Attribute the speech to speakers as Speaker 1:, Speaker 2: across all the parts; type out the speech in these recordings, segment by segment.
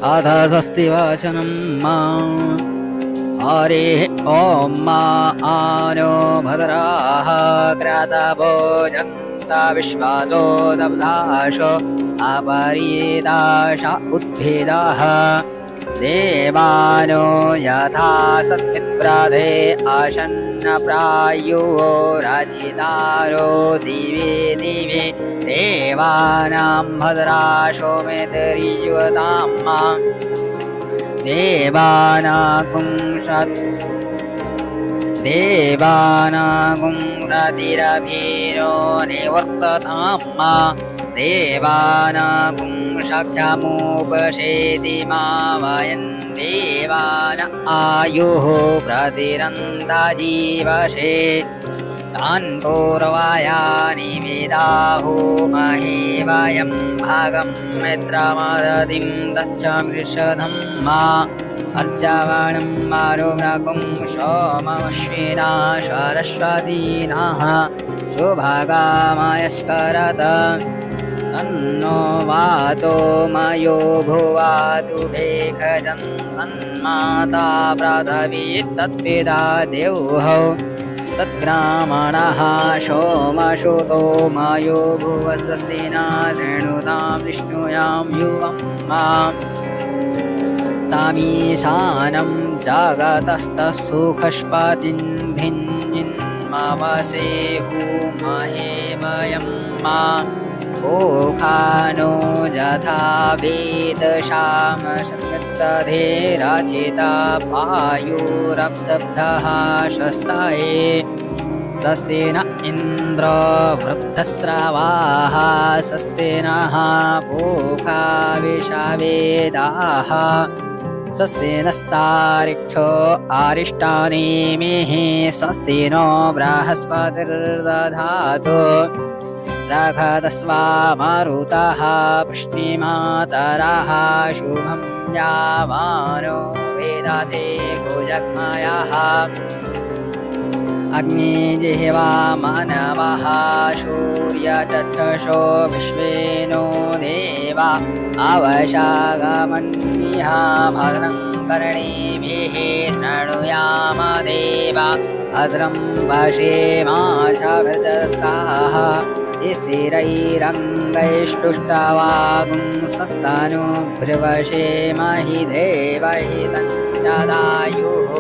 Speaker 1: अथ स्वस्ति वचनं मा हरिः ॐ मा आनो भद्राः क्रतभोजन्त विश्वासो दब्धाशो अपरीदाश उद्भिदाः देवानो यथा सत्पित्प्रदे आशन्न प्रायो राजितारो दिवे दिवे देवानां भद्राशो मेतरियुताम्मा देवानागुं रतिरभीरो निवर्तताम्मा देवानागुं शक्यमुपशेति मा वयं देवान आयुः प्रतिरन्दाजीवशे तान् पूर्वायानि वेदाहो महे वयं भागं मित्रमदतिं दच्छामृषधं मा अर्चावणं मारुणकुं सोममश्विना सरस्वतीनाः शुभागामयस्करत तन्नो वातो मयो भुवातु भेखजं तन्माता पृथिवी तत्पिता देवौ तद्ग्रामणः सोमसुतो मयो भुवस्वस्तिना शृणुतां विष्णुयां युवं मा तामीशानं जगतस्तस्थुखष्पतिं धिन्यन्मवसेहु महे वयं मा ओखानो यथा वेदशामशमित्रधेरचिता पायुरब्दब्धः शस्ताये स्वस्ति न इन्द्र वृद्धस्रवाः स्वस्ति नः पूषा विश्ववेदाः स्वस्ति नस्तारिक्षो अरिष्टानेमिः स्वस्ति नो बृहस्पतिर्दधातु रघतस्वा मारुतः पुष्णिमातरः शुभं यावानो वेदाथे कुजग्मयः अग्निजिह्वा मानवः सूर्यचक्षुषो विश्वेनो देवा अवशागमन्यः भद्रं कर्णेभिः शृणुयाम देवा भद्रं पश्येमाशभिर्जत्राः स्थिरैरङ्गैस्तुष्टवागुंसस्तनो भ्रुवशेमहि देवहि तञ्जदायुः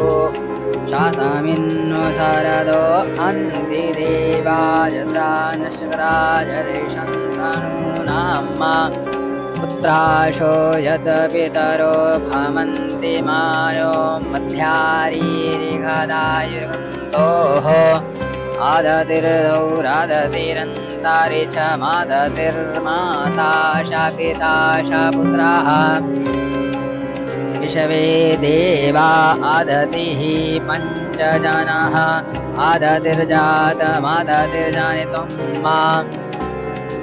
Speaker 1: शातमिन्नु शरदो अन्ति देवायत्रानशकराजरिषन्तनूनां पुत्राशो यत् पितरो भवन्ति मानो मध्यारीरिघदायुर्गन्तोः आदतिर्दौरादतिरन्तारिच मादतिर्माता शापिता शापुत्राः विषवे देवा आदतिः पञ्चजनः आदतिर्जातमादतिर्जानित्वं मा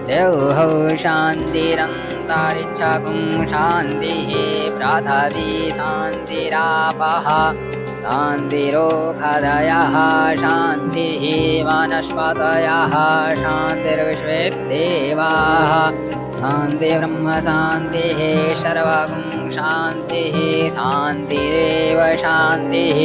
Speaker 1: देवौ शान्तिरन्तारिच्छगुं शान्तिः पृथिवी शान्तिरापः शान्तिरोखदयः शान्तिः वनस्पतयः शान्तिर्विश्वे देवाः शान्तिर्ब्रह्म शान्तिः सर्वगुं शान्तिः शान्तिरेव शान्तिः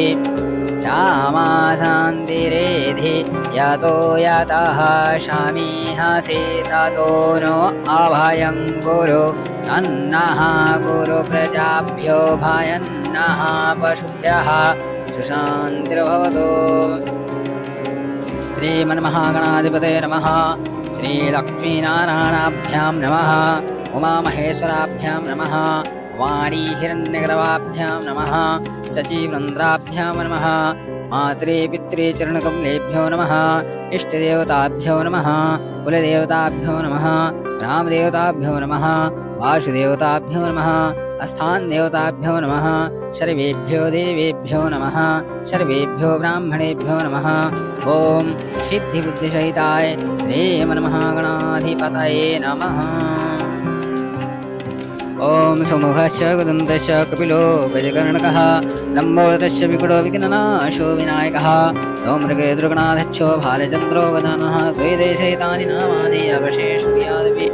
Speaker 1: श्यामा शान्तिरेधि यतो यतः शमीहसि ततो नो अभयं कुरु शन्नः कुरु प्रजाभ्यो भयन्नः पशुभ्यः सुशान्तिर्भवतु। श्रीमन्महागणाधिपतये नमः। श्रीलक्ष्मीनारायणाभ्यां नमः। उमामहेश्वराभ्यां नमः। वाणी हिरण्यगर्भाभ्यां नमः। सचीवृन्द्राभ्यां नमः। मात्रे पित्रे चरणकमलेभ्यो नमः। इष्टदेवताभ्यो नमः। कुलदेवताभ्यो नमः। रामदेवताभ्यो नमः। वासुदेवताभ्यो नमः। अस्थानदेवताभ्यो नमः। सर्वेभ्यो देवेभ्यो नमः। सर्वेभ्यो ब्राह्मणेभ्यो नमः। ओम सिद्धिबुद्धिसहिताय श्रीमन्महागणाधिपतये नमः। ओम सुमुखश्च गदन्तश्च कपिलो गजकर्णकः लम्बोदरश्च विकटो विघ्ननाशो विनायकः ओम मृगेन्द्रगणाधच्छो भालचन्द्रो गदानः द्वैदेशैतानि नामानि अवशेषयादपि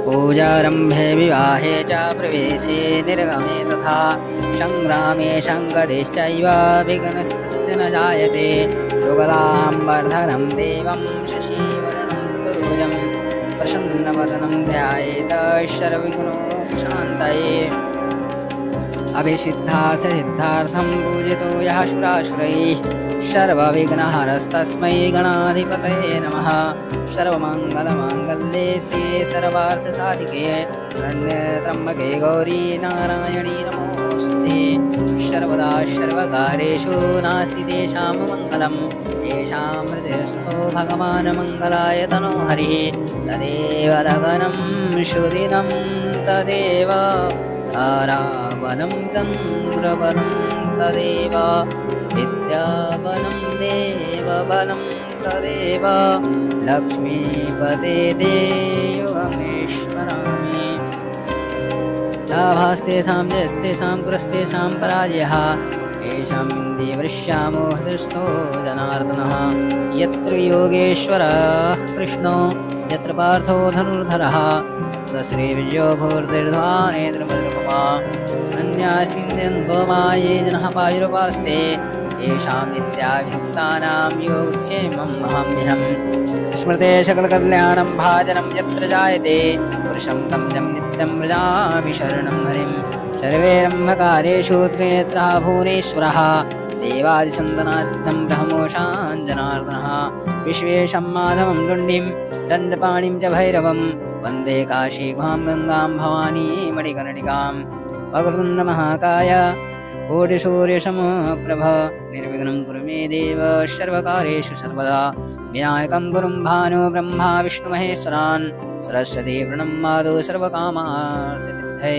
Speaker 1: पूजारम्भे विवाहे च प्रवेशे निर्गमे तथा संग्रामे सङ्कटेश्चैव विघ्नस्तस्य न जायते शुक्लाम्बरधरं देवं शशिवर्णं चतुर्भुजं प्रसन्नवदनं ध्यायेत् सर्वविघ्नोपशान्तये अभिसिद्धार्थसिद्धार्थं पूजितो यः सुरासुरैः सर्वविघ्नहरस्तस्मै गणाधिपतये नमः सर्वमङ्गलमाङ्गल्ये शिवे सर्वार्थसाधिके शरण्ये त्र्यम्बके गौरी नारायणी नमोऽस्तुते सर्वदा सर्वकार्येषु नास्ति तेषां मङ्गलं येषां हृदयस्थो भगवान् मङ्गलाय तनो हरिः तदेव लगनं सुदिनं तदेव ताराबलं चन्द्रबलं तदेव विद्याबलं देवबलं तदेव लक्ष्मीपते ते युगमेश्वरामि लाभास्तेषां जयस्तेषां पुरस्तेषां पराजयः येषां देवरिष्यामो हृदस्थो जनार्दनः यत्र योगेश्वरः कृष्णो यत्र पार्थो धनुर्धरः श्रीविजयो भूर्दिर्ध्वानेन्द्रमद्रुपमा अन्यासिन्द्यन्तो ये जनः पायुरुपास्ते येषां नित्याभियुक्तानां योगक्षेमं महाम्यहम् स्मृते सकलकल्याणं भाजनं यत्र जायते पुरुषं तं जं नित्यं व्रजामि शरणं हरिं सर्वैरम्भकारेषु त्रिनेत्रः भुवनेश्वरः देवादिसन्दनासिद्धं ब्रह्मोषाञ्जनार्दनः विश्वेशं माधवं दुण्डिं दण्डपाणिं च भैरवं वन्दे काशी गुहां गङ्गां भवानी मणिकर्णिकां वक्रतुण्डमहाकाय कोटिसूर्यसमप्रभ निर्विघ्नं कुरु मे देव सर्वकार्येषु सर्वदा विनायकं गुरुं भानु ब्रह्मा विष्णुमहेश्वरान् सरस्वती प्रणमादो सर्वकामार्थसिद्धये।